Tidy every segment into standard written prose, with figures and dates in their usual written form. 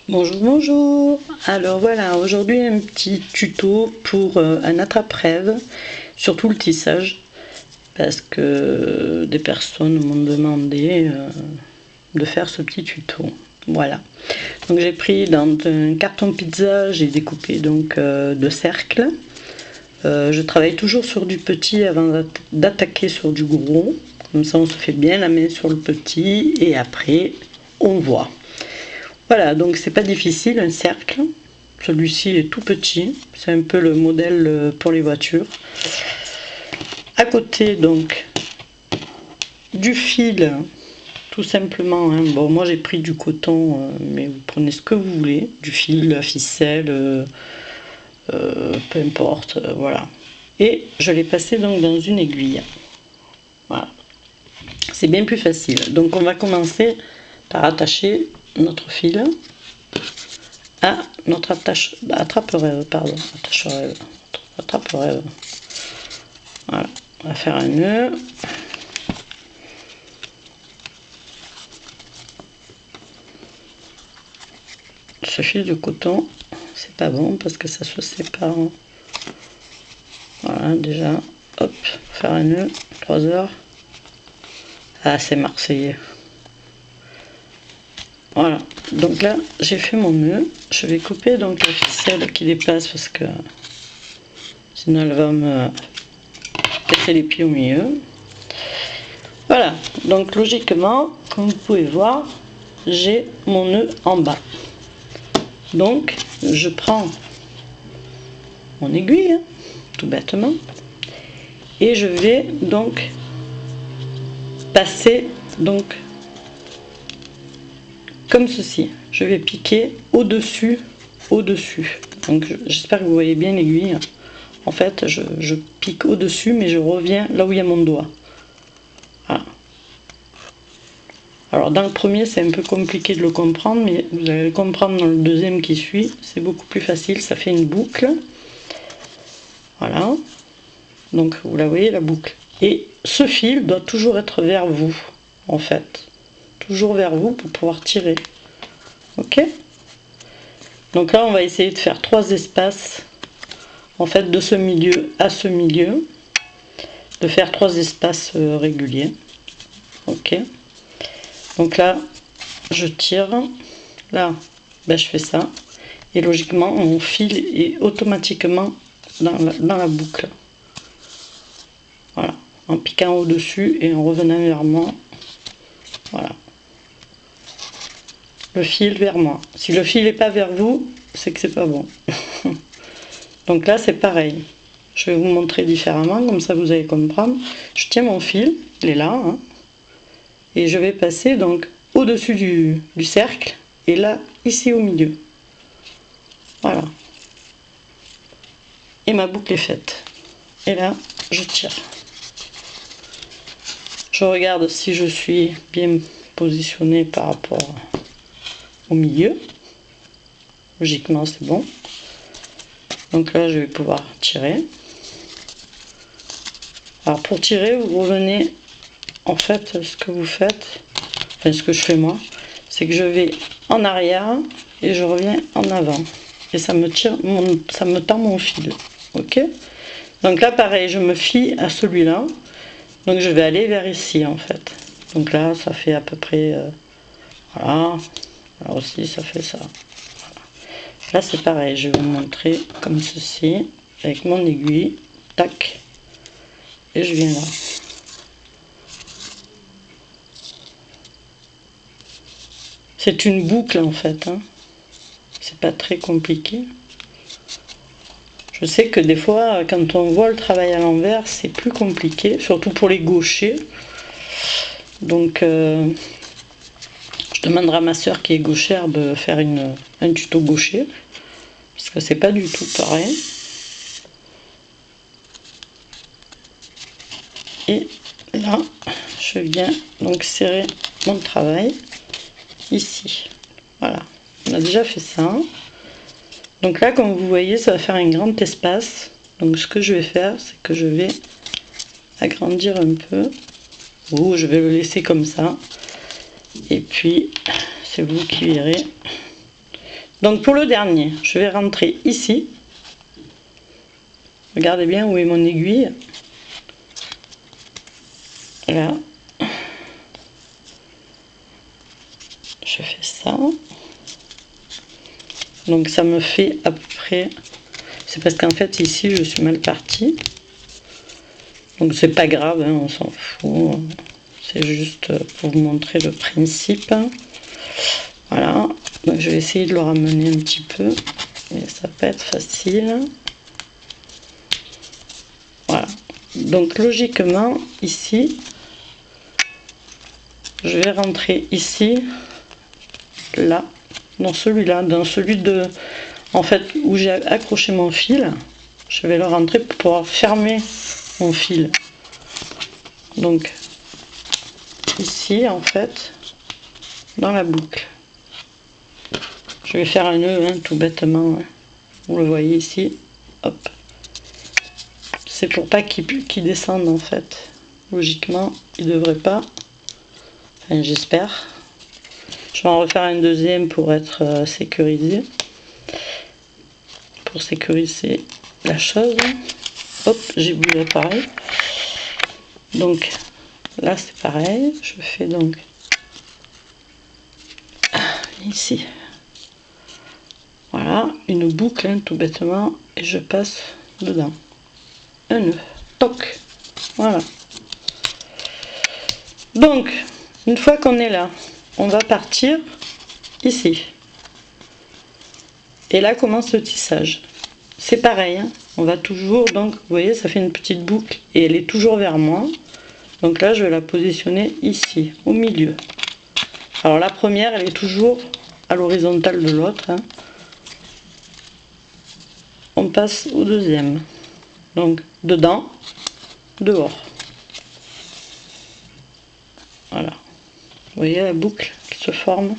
Bonjour, bonjour. Alors voilà, aujourd'hui un petit tuto pour un attrape-rêve, surtout le tissage, parce que des personnes m'ont demandé de faire ce petit tuto. Voilà. Donc j'ai pris dans un carton pizza, j'ai découpé donc de cercles. Je travaille toujours sur du petit avant d'attaquer sur du gros. Comme ça on se fait bien la main sur le petit et après on voit. Voilà, donc c'est pas difficile, un cercle. Celui-ci est tout petit, c'est un peu le modèle pour les voitures. À côté donc du fil, tout simplement. Hein. Bon, moi j'ai pris du coton, mais vous prenez ce que vous voulez, du fil, la ficelle, peu importe, voilà. Et je l'ai passé donc dans une aiguille. Voilà, c'est bien plus facile. Donc on va commencer par attacher notre fil à notre attrape-rêve, pardon, attrape-rêve. Voilà, on va faire un nœud. Ce fil de coton, c'est pas bon parce que ça se sépare. Voilà, déjà, hop, faire un nœud, 3 heures. Ah, c'est marseillais. Voilà, donc là j'ai fait mon nœud. Je vais couper donc la ficelle qui dépasse parce que sinon elle va me casser les pieds au milieu. Voilà, donc logiquement, comme vous pouvez voir, j'ai mon nœud en bas. Donc je prends mon aiguille, tout bêtement, et je vais donc passer donc comme ceci. Je vais piquer au-dessus. Donc j'espère que vous voyez bien l'aiguille. En fait, je pique au-dessus, mais je reviens là où il y a mon doigt. Voilà. Alors dans le premier, c'est un peu compliqué de le comprendre, mais vous allez le comprendre dans le deuxième qui suit. C'est beaucoup plus facile, ça fait une boucle. Voilà. Donc vous la voyez, la boucle. Et ce fil doit toujours être vers vous, en fait. Toujours vers vous pour pouvoir tirer. Ok? Donc là, on va essayer de faire 3 espaces, en fait, de ce milieu à ce milieu. De faire 3 espaces réguliers. Ok? Donc là, je tire. Là, ben, je fais ça. Et logiquement, mon fil est automatiquement dans la boucle. Voilà. En piquant au-dessus et en revenant vers moi. Voilà. Le fil vers moi. Si le fil n'est pas vers vous, c'est que c'est pas bon. Donc là, c'est pareil. Je vais vous montrer différemment, comme ça vous allez comprendre. Je tiens mon fil, il est là. Hein, et je vais passer donc au-dessus du cercle. Et là, ici au milieu. Voilà. Et ma boucle est faite. Et là, je tire. Je regarde si je suis bien positionnée par rapport au milieu. Logiquement, c'est bon. Donc là, je vais pouvoir tirer. Alors pour tirer, vous revenez, en fait, ce que vous faites, enfin ce que je fais moi, c'est que je vais en arrière et je reviens en avant. Et ça me tend mon fil. Ok? Donc là, pareil, je me fie à celui-là. Donc je vais aller vers ici, en fait. Donc là, ça fait à peu près... voilà. Là aussi, ça fait ça. Voilà. Là, c'est pareil. Je vais vous montrer comme ceci, avec mon aiguille. Tac. Et je viens là. C'est une boucle, en fait. Hein. C'est pas très compliqué. Je sais que des fois, quand on voit le travail à l'envers, c'est plus compliqué, surtout pour les gauchers. Donc, je demanderai à ma soeur qui est gauchère de faire un tuto gaucher, parce que c'est pas du tout pareil. Et là, je viens donc serrer mon travail ici. Voilà, on a déjà fait ça. Donc là, comme vous voyez, ça va faire un grand espace. Donc ce que je vais faire, c'est que je vais agrandir un peu. Ou je vais le laisser comme ça. Et puis, c'est vous qui verrez. Donc pour le dernier, je vais rentrer ici. Regardez bien où est mon aiguille. Là. Je fais ça. Donc ça me fait à peu près... C'est parce qu'en fait ici je suis mal partie. Donc c'est pas grave, hein, on s'en fout. C'est juste pour vous montrer le principe. Voilà. Donc je vais essayer de le ramener un petit peu. Et ça peut être facile. Voilà. Donc logiquement, ici, je vais rentrer ici, là, dans celui-là, dans celui de... En fait, où j'ai accroché mon fil, je vais le rentrer pour pouvoir fermer mon fil. Donc, ici, en fait, dans la boucle. Je vais faire un nœud, hein, tout bêtement. Hein. Vous le voyez ici. Hop. C'est pour pas qu'il descende, en fait. Logiquement, il devrait pas. Enfin, j'espère. Je vais en refaire un deuxième pour être sécurisé. Pour sécuriser la chose. Hop, j'ai bougé pareil. Donc là c'est pareil. Je fais donc ici. Voilà, une boucle hein, tout bêtement. Et je passe dedans. Un nœud. Toc. Voilà. Donc, une fois qu'on est là, on va partir ici. Et là commence le tissage. C'est pareil, hein. On va toujours, donc vous voyez, ça fait une petite boucle et elle est toujours vers moi. Donc là, je vais la positionner ici, au milieu. Alors la première, elle est toujours à l'horizontale de l'autre. Hein. On passe au deuxième. Donc dedans, dehors. Voilà. Vous voyez la boucle qui se forme.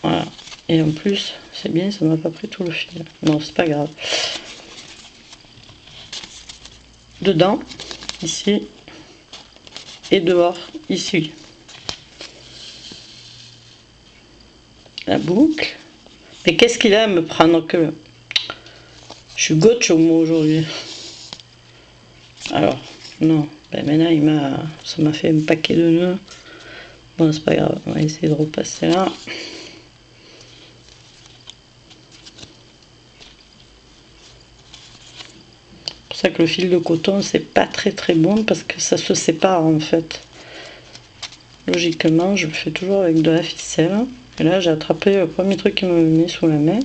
Voilà. Et en plus, c'est bien, ça m'a pas pris tout le fil. Non, c'est pas grave. Dedans, ici, et dehors, ici. La boucle. Mais qu'est-ce qu'il a à me prendre que... Je suis gauche au mot aujourd'hui. Alors, non. Ben maintenant, ça m'a fait un paquet de nœuds. Bon, c'est pas grave. On va essayer de repasser là. C'est pour ça que le fil de coton, c'est pas très bon parce que ça se sépare en fait. Logiquement, je le fais toujours avec de la ficelle. Et là, j'ai attrapé le premier truc qui me met sous la main.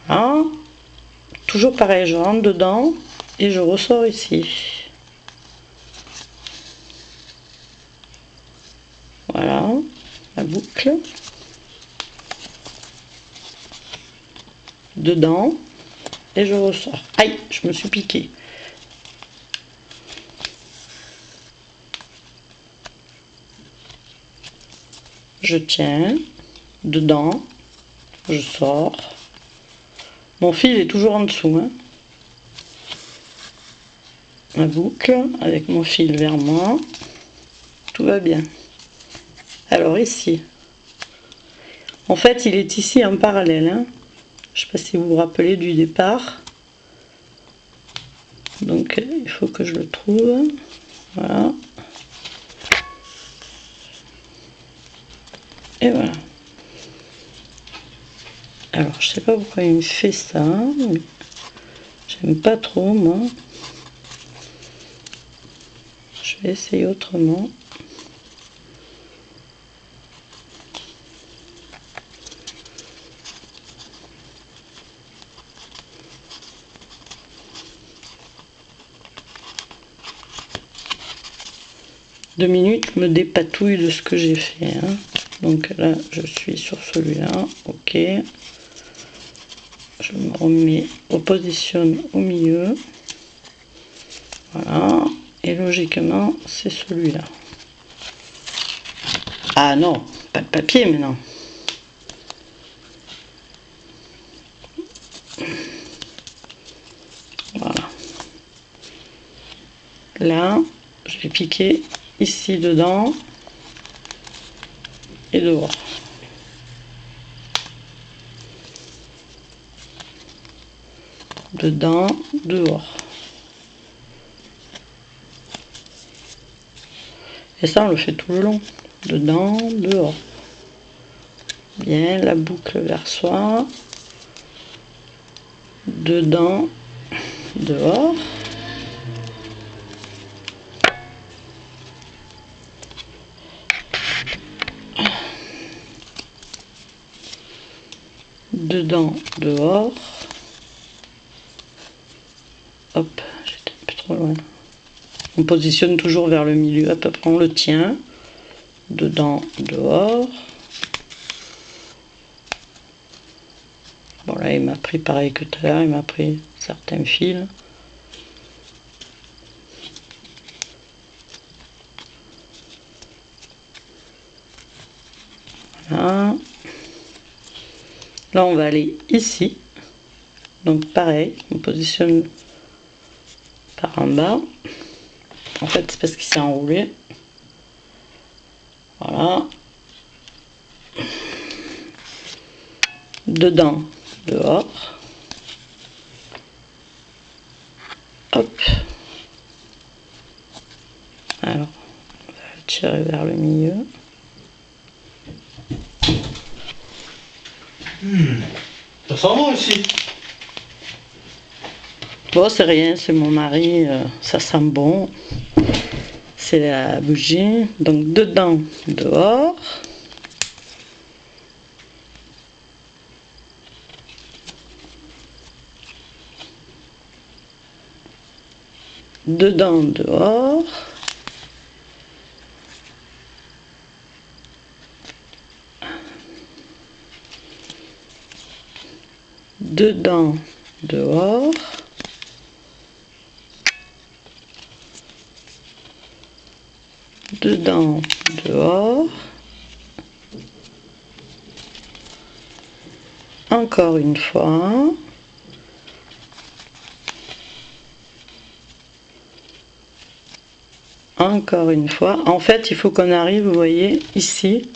Voilà. Toujours pareil, je rentre dedans et je ressors ici. Voilà, la boucle. Dedans et je ressors. Aïe, je me suis piqué. Je tiens dedans, je sors. Mon fil est toujours en dessous. Hein. Ma boucle avec mon fil vers moi. Tout va bien. Alors ici, en fait, il est ici en parallèle. Hein. Je ne sais pas si vous vous rappelez du départ. Donc, il faut que je le trouve. Voilà. Et voilà. Alors, je sais pas pourquoi il me fait ça, mais j'aime pas trop, moi. Je vais essayer autrement. Deux minutes me dépatouille de ce que j'ai fait. Hein. Donc là, je suis sur celui-là. Ok. Je me remets, repositionne au milieu. Voilà. Et logiquement, c'est celui-là. Ah non, pas de papier maintenant. Voilà. Là, je vais piquer ici dedans et dehors. dedans, dehors. Et ça, on le fait tout le long. Dedans, dehors. Bien, la boucle vers soi. Dedans, dehors. Dedans, dehors. Hop, j'étais un peu trop loin. On positionne toujours vers le milieu, à peu près on le tient. Dedans, dehors. Bon là il m'a pris pareil que tout à l'heure, il m'a pris certains fils. Voilà. Là on va aller ici. Donc pareil, on positionne par en bas. En fait c'est parce qu'il s'est enroulé. Voilà. Dedans, dehors. Hop. Alors, on va le tirer vers le milieu. Ça sent bon aussi. Bon, c'est rien, c'est mon mari, ça sent bon. C'est la bougie. Donc, dedans, dehors. Dedans, dehors. Dedans, dehors. Dedans, dehors. Encore une fois. Encore une fois. En fait, il faut qu'on arrive, vous voyez, ici,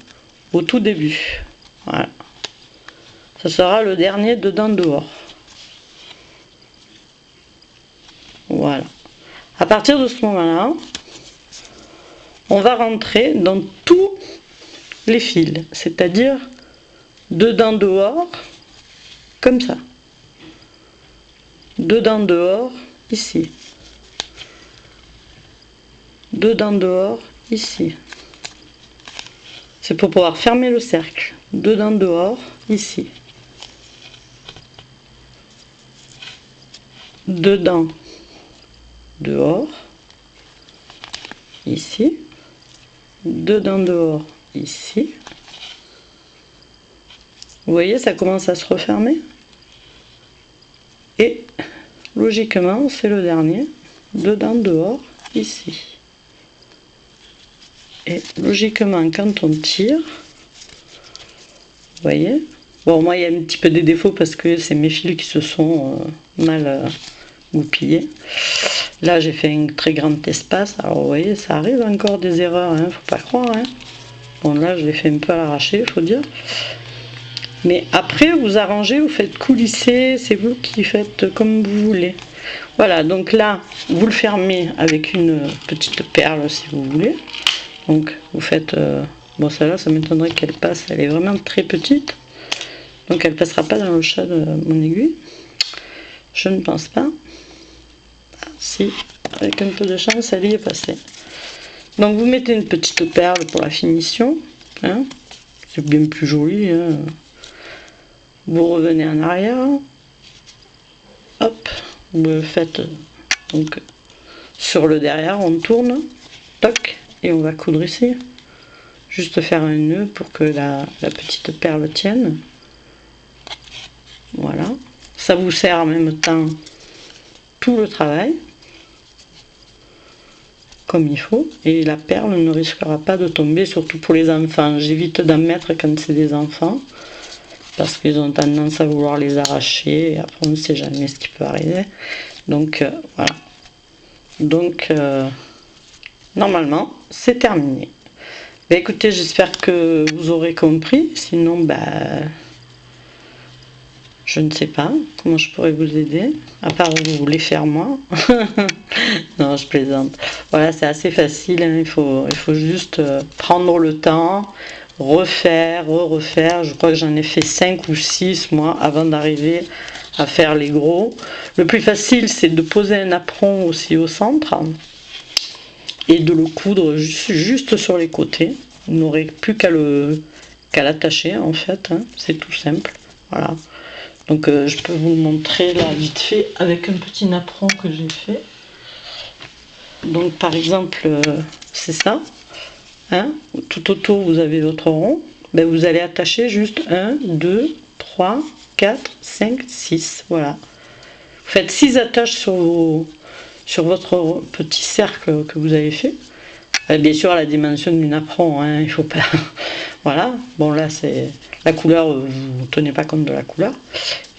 au tout début. Voilà. Ça sera le dernier dedans dehors. Voilà. À partir de ce moment-là, on va rentrer dans tous les fils, c'est-à-dire dedans dehors, comme ça. Dedans dehors, ici. Dedans dehors, ici. C'est pour pouvoir fermer le cercle. Dedans dehors, ici. Dedans dehors, ici. Dedans dehors, ici. Vous voyez, ça commence à se refermer. Et logiquement, c'est le dernier. Dedans dehors, ici. Et logiquement, quand on tire, vous voyez, bon, moi il y a un petit peu des défauts parce que c'est mes fils qui se sont mal goupillés. Là j'ai fait un très grand espace, alors vous voyez, ça arrive encore des erreurs, hein, faut pas croire. Hein. Bon, là je l'ai fait un peu à l'arraché, faut dire. Mais après, vous arrangez, vous faites coulisser, c'est vous qui faites comme vous voulez. Voilà, donc là, vous le fermez avec une petite perle si vous voulez. Donc vous faites, bon celle-là ça m'étonnerait qu'elle passe, elle est vraiment très petite, donc elle passera pas dans le chat de mon aiguille, je ne pense pas. Ah, si, avec un peu de chance elle y est passée. Donc vous mettez une petite perle pour la finition, hein. C'est bien plus joli, hein. Vous revenez en arrière, hop, vous le faites donc sur le derrière, on tourne, toc. Et on va coudre ici, juste faire un nœud pour que la petite perle tienne. Voilà, ça vous sert en même temps tout le travail, comme il faut, et la perle ne risquera pas de tomber, surtout pour les enfants. J'évite d'en mettre quand c'est des enfants, parce qu'ils ont tendance à vouloir les arracher, et après on ne sait jamais ce qui peut arriver. Donc voilà. Donc normalement, c'est terminé. Bah, écoutez, j'espère que vous aurez compris. Sinon, bah, Je ne sais pas comment je pourrais vous aider, à part vous les faire moi. Non, je plaisante. Voilà, c'est assez facile, hein. Il faut juste prendre le temps, refaire, refaire. Je crois que j'en ai fait 5 ou 6 moi avant d'arriver à faire les gros. Le plus facile, c'est de poser un apron aussi au centre et de le coudre juste sur les côtés. Vous n'aurez plus qu'à l'attacher en fait, hein. C'est tout simple. Voilà. Donc je peux vous le montrer là vite fait avec un petit napperon que j'ai fait. Donc par exemple, c'est ça. Hein, tout autour vous avez votre rond. Ben, vous allez attacher juste 1, 2, 3, 4, 5, 6. Voilà. Vous faites 6 attaches sur votre petit cercle que vous avez fait. Bien sûr à la dimension du napperon, hein, il faut pas. Voilà, bon là c'est la couleur, vous ne tenez pas compte de la couleur,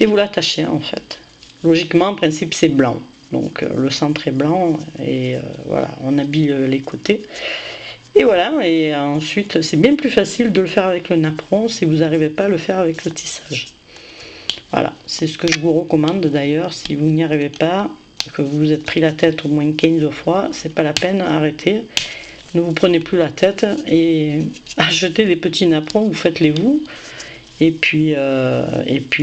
et vous l'attachez en fait. Logiquement, en principe c'est blanc, donc le centre est blanc, et voilà, on habille les côtés. Et voilà, et ensuite c'est bien plus facile de le faire avec le napperon si vous n'arrivez pas à le faire avec le tissage. Voilà, c'est ce que je vous recommande d'ailleurs, si vous n'y arrivez pas, que vous vous êtes pris la tête au moins 15 fois, c'est pas la peine, arrêtez. Ne vous prenez plus la tête et achetez des petits napperons, vous faites-les vous, et puis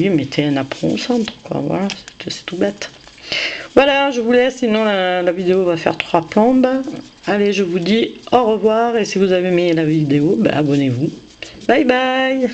mettez un napperon au centre, quoi. Voilà, c'est tout bête. Voilà, je vous laisse, sinon la vidéo va faire 3 plombes. Allez, je vous dis au revoir, et si vous avez aimé la vidéo, abonnez-vous. Bye bye.